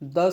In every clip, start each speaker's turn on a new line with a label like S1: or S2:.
S1: 10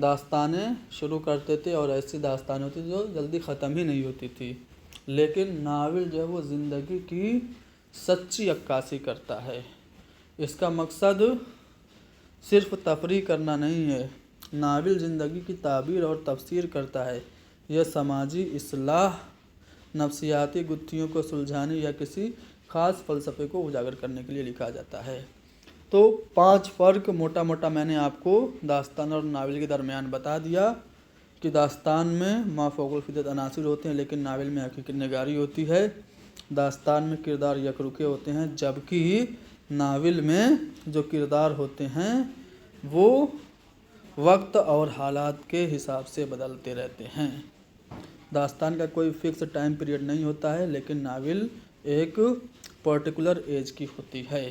S1: داستانیں شروع کرتے تھے اور ایسی داستانیں ہوتی تھی جو جلدی ختم ہی نہیں ہوتی تھی، لیکن ناول جو ہے وہ زندگی کی سچی عکاسی کرتا ہے۔ اس کا مقصد صرف تفریح کرنا نہیں ہے، ناول زندگی کی تعبیر اور تفسیر کرتا ہے۔ یہ سماجی اصلاح، نفسیاتی گتھیوں کو سلجھانے یا کسی خاص فلسفے کو اجاگر کرنے کے لیے لکھا جاتا ہے۔ تو 5 فرق موٹا موٹا میں نے آپ کو داستان اور ناول کے درمیان بتا دیا کہ داستان میں ما فوق الفطرت عناصر ہوتے ہیں لیکن ناول میں حقیقت نگاری ہوتی ہے۔ داستان میں کردار یکرکے ہوتے ہیں جبکہ ناول میں جو کردار ہوتے ہیں وہ وقت اور حالات کے حساب سے بدلتے رہتے ہیں۔ داستان کا کوئی فکس ٹائم پیریڈ نہیں ہوتا ہے لیکن ناول ایک پرٹیکولر ایج کی ہوتی ہے۔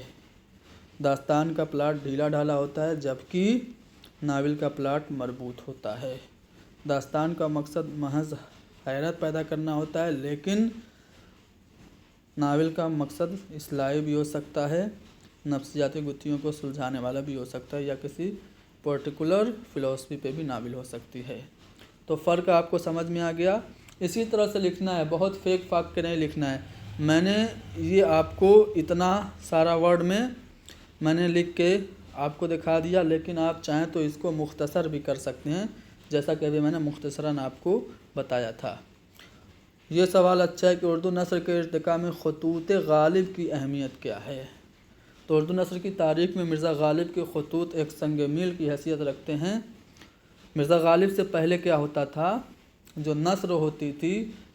S1: داستان کا پلاٹ ڈھیلا ڈھالا ہوتا ہے جبکہ ناول کا پلاٹ مربوط ہوتا ہے۔ داستان کا مقصد محض حیرت پیدا کرنا ہوتا ہے لیکن ناول کا مقصد اصلاحی بھی ہو سکتا ہے، نفسیاتی گتھیوں کو سلجھانے والا بھی ہو سکتا ہے یا کسی پرٹیکولر فلسفی پہ بھی ناول ہو سکتی ہے۔ تو فرق آپ کو سمجھ میں آ گیا۔ اسی طرح سے لکھنا ہے، بہت فیک فاک کے نہیں لکھنا ہے۔ میں نے یہ آپ کو اتنا سارا ورڈ میں نے لکھ کے آپ کو دکھا دیا، لیکن آپ چاہیں تو اس کو مختصر بھی کر سکتے ہیں جیسا کہ ابھی میں نے مختصراً آپ کو بتایا تھا۔ یہ سوال اچھا ہے کہ اردو نثر کے ارتقاء میں خطوط غالب کی اہمیت کیا ہے؟ تو اردو نثر کی تاریخ میں مرزا غالب کے خطوط ایک سنگ میل کی حیثیت رکھتے ہیں۔ مرزا غالب سے پہلے کیا ہوتا تھا، جو نثر ہوتی تھی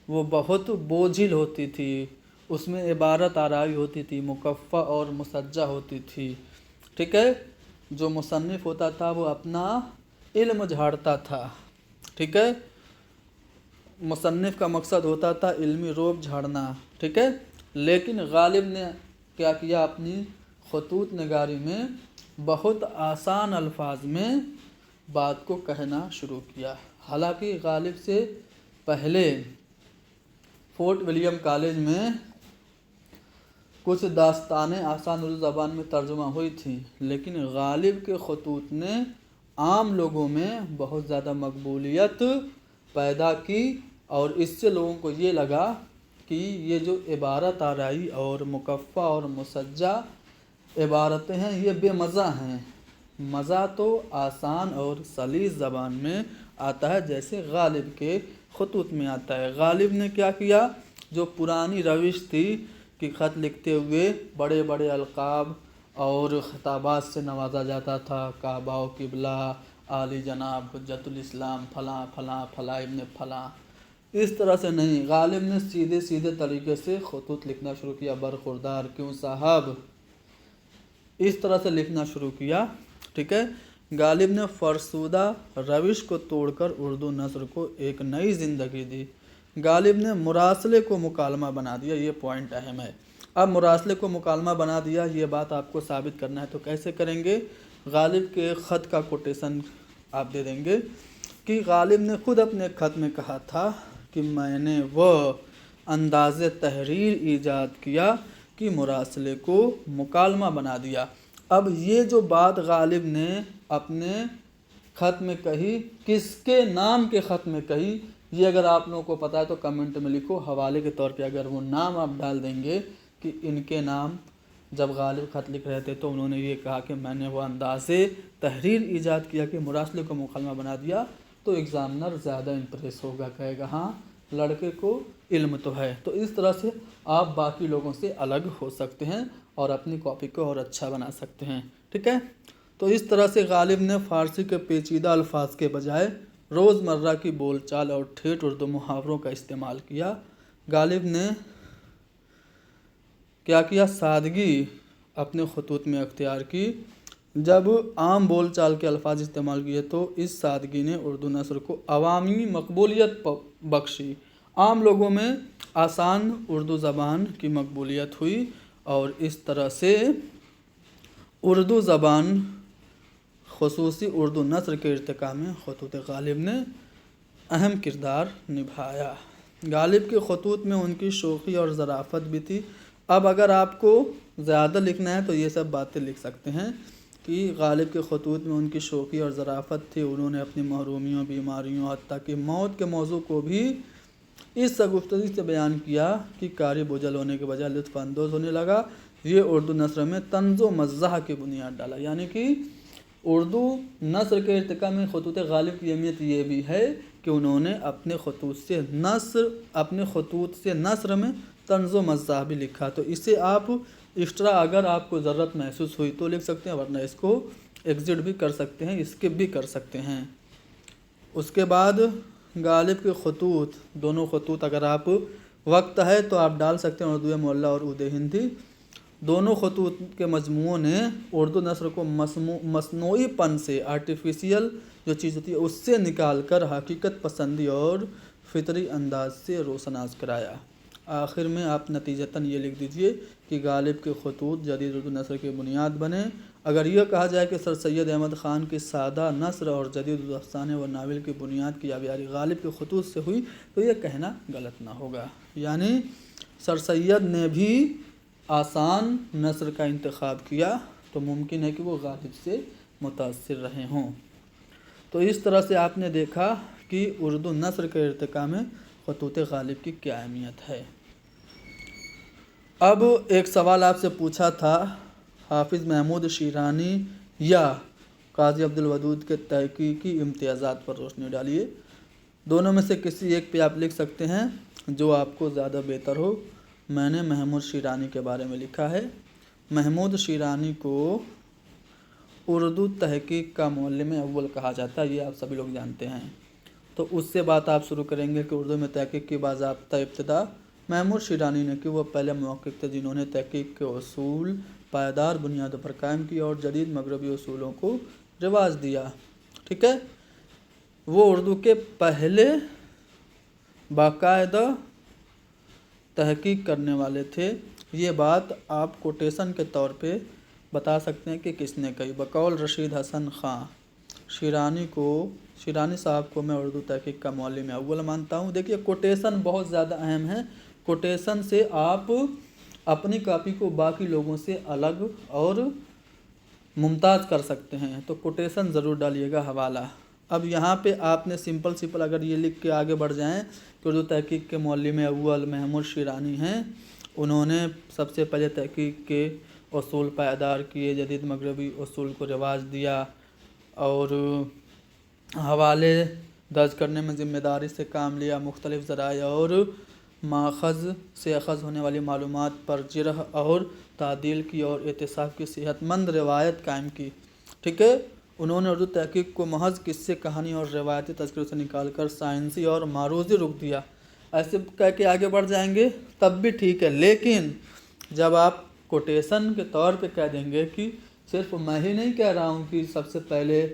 S1: وہ بہت بوجھل ہوتی تھی، اس میں عبارت آرائی ہوتی تھی، مکفّہ اور مسجع ہوتی تھی، ٹھیک ہے۔ جو مصنف ہوتا تھا وہ اپنا علم جھاڑتا تھا، ٹھیک ہے۔ مصنف کا مقصد ہوتا تھا علمی روب جھاڑنا، ٹھیک ہے۔ لیکن غالب نے کیا کیا، اپنی خطوط نگاری میں بہت آسان الفاظ میں بات کو کہنا شروع کیا۔ حالانکہ غالب سے پہلے فورٹ ولیم کالج میں کچھ داستانیں آسان اردو زبان میں ترجمہ ہوئی تھیں، لیکن غالب کے خطوط نے عام لوگوں میں بہت زیادہ مقبولیت پیدا کی اور اس سے لوگوں کو یہ لگا کہ یہ جو عبارت آرائی اور مکفّہ اور مسجع عبارتیں ہیں یہ بے مزہ ہیں۔ مزہ تو آسان اور سلیس زبان میں آتا ہے جیسے غالب کے خطوط میں آتا ہے۔ غالب نے کیا کیا، جو پرانی روش تھی کہ خط لکھتے ہوئے بڑے بڑے القاب اور خطابات سے نوازا جاتا تھا، کعبہ و قبلہ، عالی جناب حجت الاسلام فلاں فلاں فلاں ابن فلاں، اس طرح سے نہیں، غالب نے سیدھے سیدھے طریقے سے خطوط لکھنا شروع کیا۔ برخوردار کیوں صاحب، اس طرح سے لکھنا شروع کیا، ٹھیک ہے۔ غالب نے فرسودہ روش کو توڑ کر اردو نثر کو ایک نئی زندگی دی۔ غالب نے مراسلے کو مکالمہ بنا دیا، یہ پوائنٹ اہم ہے۔ اب مراسلے کو مکالمہ بنا دیا، یہ بات آپ کو ثابت کرنا ہے تو کیسے کریں گے؟ غالب کے خط کا کوٹیشن آپ دے دیں گے کہ غالب نے خود اپنے خط میں کہا تھا کہ میں نے وہ انداز تحریر ایجاد کیا کہ مراسلے کو مکالمہ بنا دیا۔ اب یہ جو بات غالب نے اپنے خط میں کہی، کس کے نام کے خط میں کہی، یہ اگر آپ لوگوں کو پتہ ہے تو کمنٹ میں لکھو۔ حوالے کے طور پہ اگر وہ نام آپ ڈال دیں گے کہ ان کے نام، جب غالب خط لکھ رہے تھے تو انہوں نے یہ کہا کہ میں نے وہ انداز تحریر ایجاد کیا کہ مراسلے کو مکالمہ بنا دیا، تو ایگزامنر زیادہ امپریس ہوگا، کہے گا ہاں لڑکے کو علم تو ہے۔ تو اس طرح سے آپ باقی لوگوں سے الگ ہو سکتے ہیں اور اپنی کاپی کو اور اچھا بنا سکتے ہیں، ٹھیک ہے۔ تو اس طرح سے غالب نے فارسی کے پیچیدہ الفاظ کے بجائے روزمرہ کی بول چال اور ٹھیٹھ اردو محاوروں کا استعمال کیا۔ غالب نے کیا کیا، سادگی اپنے خطوط میں اختیار کی۔ جب عام بول چال کے الفاظ استعمال کیے تو اس سادگی نے اردو نثر کو عوامی مقبولیت بخشی، عام لوگوں میں آسان اردو زبان کی مقبولیت ہوئی اور اس طرح سے اردو زبان خصوصی اردو نثر کے ارتقاء میں خطوط غالب نے اہم کردار نبھایا۔ غالب کے خطوط میں ان کی شوخی اور ظرافت بھی تھی۔ اب اگر آپ کو زیادہ لکھنا ہے تو یہ سب باتیں لکھ سکتے ہیں، کہ غالب کے خطوط میں ان کی شوخی اور ظرافت تھی. انہوں نے اپنی محرومیوں، بیماریوں، حتیٰ کہ موت کے موضوع کو بھی اس گفتگو سے بیان کیا کہ قاری بوجھل ہونے کے بجائے لطف اندوز ہونے لگا. یہ اردو نثر میں طنز و مزاح کی بنیاد ڈالا. یعنی کہ اردو نثر کے ارتقاء میں خطوط غالب کی اہمیت یہ بھی ہے کہ انہوں نے اپنے خطوط سے نثر میں طنز و مزاح بھی لکھا. تو اسے آپ ایکسٹرا اگر آپ کو ضرورت محسوس ہوئی تو لکھ سکتے ہیں، ورنہ اس کو ایگزٹ بھی کر سکتے ہیں، اسکپ بھی کر سکتے ہیں. اس کے بعد غالب کے خطوط، دونوں خطوط اگر آپ وقت ہے تو آپ ڈال سکتے ہیں، اردو معلیٰ اور اردو ہندی. دونوں خطوط کے مجموعوں نے اردو نثر کو مصنوعی پن سے، آرٹیفیشیل جو چیز ہوتی ہے اس سے نکال کر حقیقت پسندی اور فطری انداز سے روشناس کرایا. آخر میں آپ نتیجتاً یہ لکھ دیجئے کہ غالب کے خطوط جدید اردو نثر کی بنیاد بنے. اگر یہ کہا جائے کہ سر سید احمد خان کی سادہ نثر اور جدید اردو افسانے و ناول کی بنیاد کی آبیاری غالب کے خطوط سے ہوئی تو یہ کہنا غلط نہ ہوگا. یعنی سر سید نے بھی آسان نثر کا انتخاب کیا تو ممکن ہے کہ وہ غالب سے متاثر رہے ہوں. تو اس طرح سے آپ نے دیکھا کہ اردو نثر کے ارتقاء میں خطوط غالب کی کیا اہمیت ہے. اب ایک سوال آپ سے پوچھا تھا، حافظ محمود شیرانی یا قاضی عبدالودود کے تحقیقی امتیازات پر روشنی ڈالیے. دونوں میں سے کسی ایک پہ آپ لکھ سکتے ہیں جو آپ کو زیادہ بہتر ہو. میں نے محمود شیرانی کے بارے میں لکھا ہے. محمود شیرانی کو اردو تحقیق کا معلم اول کہا جاتا ہے، یہ آپ سبھی لوگ جانتے ہیں. تو اس سے بات آپ شروع کریں گے کہ اردو میں تحقیق کی باضابطہ ابتدا محمود شیرانی نے کی. وہ پہلے محقق تھے جنہوں نے تحقیق کے اصول پائیدار بنیادوں پر قائم کیا اور جدید مغربی اصولوں کو رواج دیا. ٹھیک ہے، وہ اردو کے پہلے باقاعدہ تحقیق کرنے والے تھے. یہ بات آپ کوٹیشن کے طور پہ بتا سکتے ہیں کہ کس نے کہی. بقول رشید حسن خان، شیرانی صاحب کو میں اردو تحقیق کا معلم اول مانتا ہوں. دیکھیے کوٹیشن بہت زیادہ اہم ہے. کوٹیشن سے آپ اپنی کاپی کو باقی لوگوں سے الگ اور ممتاز کر سکتے ہیں. تو کوٹیشن ضرور ڈالیے گا، حوالہ. اب یہاں پہ آپ نے سمپل اگر یہ لکھ کے آگے بڑھ جائیں کہ اردو تحقیق کے معلم اول محمود شیرانی ہیں. انہوں نے سب سے پہلے تحقیق کے اصول پائیدار کیے، جدید مغربی اصول کو رواج دیا اور حوالے درج کرنے میں ذمہ داری سے کام لیا. مختلف ذرائع اور ماخذ سے اخذ ہونے والی معلومات پر جرح اور تعدیل کی اور احتساب کی صحت مند روایت قائم کی. ٹھیک ہے، انہوں نے اردو تحقیق کو محض قصے، کہانی اور روایتی تذکروں سے نکال کر سائنسی اور معروضی رخ دیا. ایسے کہہ کے آگے بڑھ جائیں گے تب بھی ٹھیک ہے، لیکن جب آپ کوٹیشن کے طور پہ کہہ دیں گے کہ صرف میں ہی نہیں کہہ رہا ہوں کہ سب سے پہلے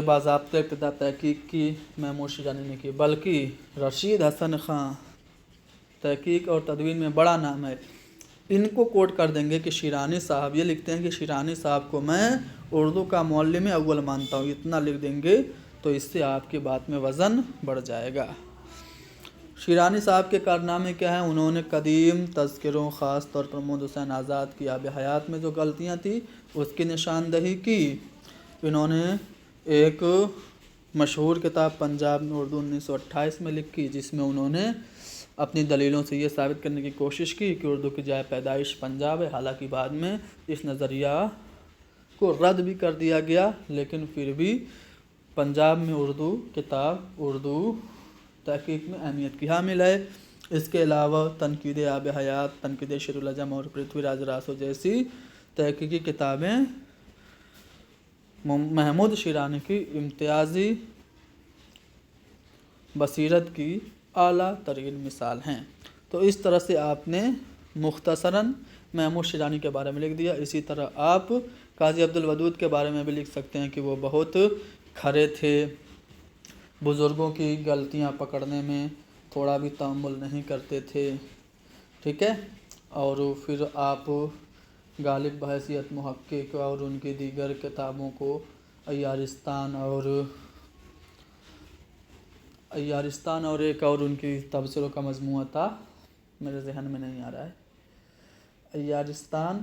S1: باضابطہ ابتدا تحقیق کی محمود شیرانی نے کی، بلکہ رشید حسن خان تحقیق اور تدوین میں بڑا نام ہے، ان کو کوٹ کر دیں گے کہ شیرانی صاحب، یہ لکھتے ہیں کہ شیرانی صاحب کو میں اردو کا معلم اول مانتا ہوں، اتنا لکھ دیں گے تو اس سے آپ کی بات میں وزن بڑھ جائے گا. شیرانی صاحب کے کارنامے کیا ہیں؟ انہوں نے قدیم تذکروں، خاص طور پر محمد حسین آزاد کی آب حیات میں جو غلطیاں تھیں اس کی نشاندہی کی. انہوں نے ایک مشہور کتاب پنجاب میں اردو 1928 میں لکھی، جس میں انہوں نے اپنی دلیلوں سے یہ ثابت کرنے کی کوشش کی کہ اردو کی جائے پیدائش پنجاب ہے. حالانکہ بعد میں اس نظریہ کو رد بھی کر دیا گیا، لیکن پھر بھی پنجاب میں اردو کتاب اردو تحقیق میں اہمیت کی حامل ہے. اس کے علاوہ تنقید آب حیات، تنقید شعر العجم اور پرتھوی راج راسو جیسی تحقیقی کتابیں محمود شیرانی کی امتیازی بصیرت کی اعلیٰ ترین مثال ہیں. تو اس طرح سے آپ نے مختصراً محمود شیرانی کے بارے میں لکھ دیا. اسی طرح آپ قاضی عبدالودود کے بارے میں بھی لکھ سکتے ہیں کہ وہ بہت کھرے تھے، بزرگوں کی غلطیاں پکڑنے میں تھوڑا بھی تأمل نہیں کرتے تھے. ٹھیک ہے، اور پھر آپ غالب بحیثیت محقق اور ان کی دیگر کتابوں کو عیارستان اور ایک اور ان کی تبصروں کا مجموعہ تھا، میرے ذہن میں نہیں آ رہا ہے، عیارستان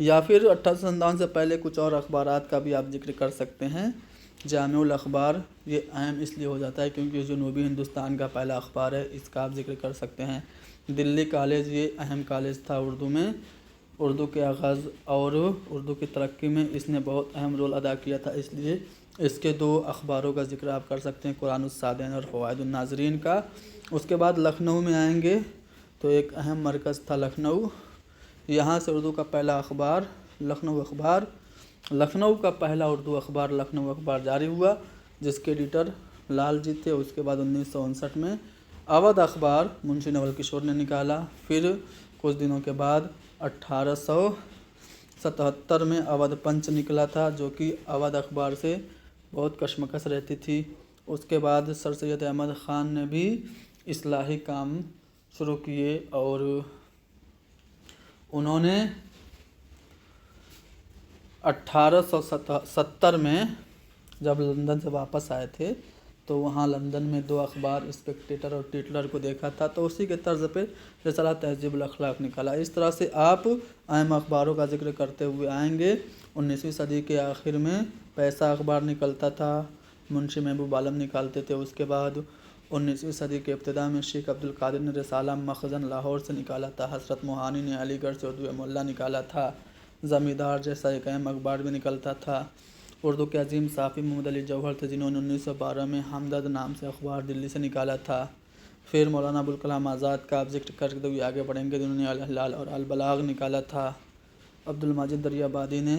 S1: یا پھر 1857 سے پہلے کچھ اور اخبارات کا بھی آپ ذکر کر سکتے ہیں۔ جامع الاخبار یہ اہم اس لیے ہو جاتا ہے کیونکہ جنوبی ہندوستان کا پہلا اخبار ہے، اس کا آپ ذکر کر سکتے ہیں۔ دلی کالج یہ اہم کالج تھا اردو میں، اردو کے آغاز اور اردو کی ترقی میں اس نے بہت اہم رول ادا کیا تھا، اس لیے اس کے 2 اخباروں کا ذکر آپ کر سکتے ہیں، قرآن الصادین اور فوائد الناظرین کا۔ اس کے بعد لکھنؤ میں آئیں گے تو ایک اہم مرکز تھا لکھنؤ، یہاں سے اردو کا پہلا اخبار لکھنؤ اخبار، لکھنؤ کا پہلا اردو اخبار لکھنؤ اخبار جاری ہوا جس کے ایڈیٹر لال جی تھے۔ اس کے بعد 1959 میں اودھ اخبار منشی نول کشور نے نکالا۔ پھر کچھ دنوں کے بعد 1877 میں اودھ پنچ نکلا تھا جو کہ اودھ اخبار سے بہت کشمکش رہتی تھی۔ اس کے بعد سر سید احمد خان نے بھی اصلاحی کام شروع کیے اور انہوں نے 1870 میں جب لندن سے واپس آئے تھے تو وہاں لندن میں 2 اخبار اسپیکٹیٹر اور ٹیٹلر کو دیکھا تھا، تو اسی کے طرز پہ رسالہ تہذیب الاخلاق نکالا۔ اس طرح سے آپ اہم اخباروں کا ذکر کرتے ہوئے آئیں گے۔ 19ویں صدی کے آخر میں پیسہ اخبار نکلتا تھا، منشی محبوب عالم نکالتے تھے۔ اس کے بعد 19ویں صدی کے ابتدا میں شیخ عبد القادر نے رسالہ مخزن لاہور سے نکالا تھا، حضرت موہانی نے علی گڑھ سے اردو معلیٰ نکالا تھا، زمیندار جیسا ایک اہم اخبار بھی نکلتا تھا۔ اردو کے عظیم صحافی محمد علی جوہر تھے جنہوں نے 1912 میں ہمدرد نام سے اخبار دلی سے نکالا تھا۔ پھر مولانا ابوالکلام آزاد کا آپ ذکر کرتے ہوئے آگے بڑھیں گے جنہوں نے الہلال اور البلاغ نکالا تھا۔ عبد المجید دریابادی نے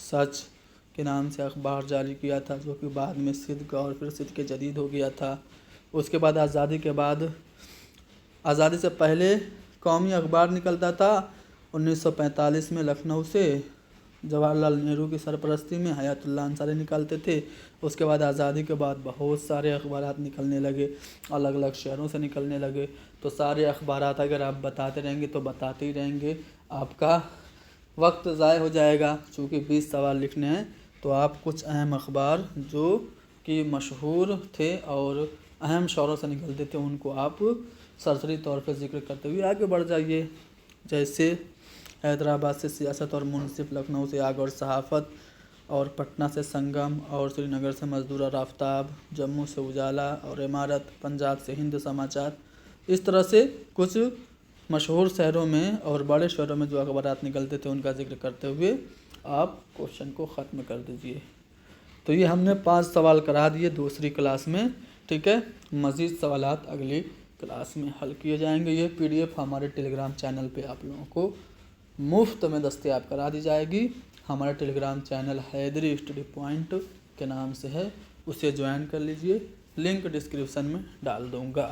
S1: سچ کے نام سے اخبار جاری کیا تھا جو کہ بعد میں صدق اور پھر صدق جدید ہو گیا تھا۔ اس کے بعد آزادی سے پہلے قومی اخبار نکلتا تھا 1945 میں لکھنؤ سے، جواہر لال نہرو کی سرپرستی میں حیات اللہ انصاری نکالتے تھے۔ اس کے بعد آزادی کے بعد بہت سارے اخبارات نکلنے لگے، الگ الگ شہروں سے نکلنے لگے، تو سارے اخبارات اگر آپ بتاتے رہیں گے تو بتاتے ہی رہیں گے، آپ کا وقت ضائع ہو جائے گا۔ چونکہ 20 سوال لکھنے ہیں تو آپ کچھ اہم اخبار جو کہ مشہور تھے اور اہم شہروں سے نکلتے تھے ان کو آپ سرسری طور پر ذکر کرتے ہوئے آگے بڑھ جائیے، جیسے حیدرآباد سے سیاست اور منصف، لکھنؤ سے آگ اور صحافت، اور پٹنہ سے سنگم، اور سری نگر سے مزدور اور آفتاب، جموں سے اجالا اور عمارت، پنجاب سے ہند سماچار۔ اس طرح سے کچھ مشہور شہروں میں اور بڑے شہروں میں جو اخبارات نکلتے تھے ان کا ذکر کرتے ہوئے آپ کوشچن کو ختم کر دیجئے۔ تو یہ ہم نے 5 سوال کرا دیے دوسری کلاس میں، ٹھیک ہے۔ مزید سوالات اگلی کلاس میں حل کیے جائیں گے۔ یہ PDF ہمارے ٹیلی گرام چینل پہ آپ لوگوں کو مفت میں دستیاب کرا دی جائے گی۔ ہمارا ٹیلی گرام چینل حیدری اسٹڈی پوائنٹ کے نام سے ہے، اسے جوائن کر لیجئے، لنک ڈسکرپشن میں ڈال دوں گا۔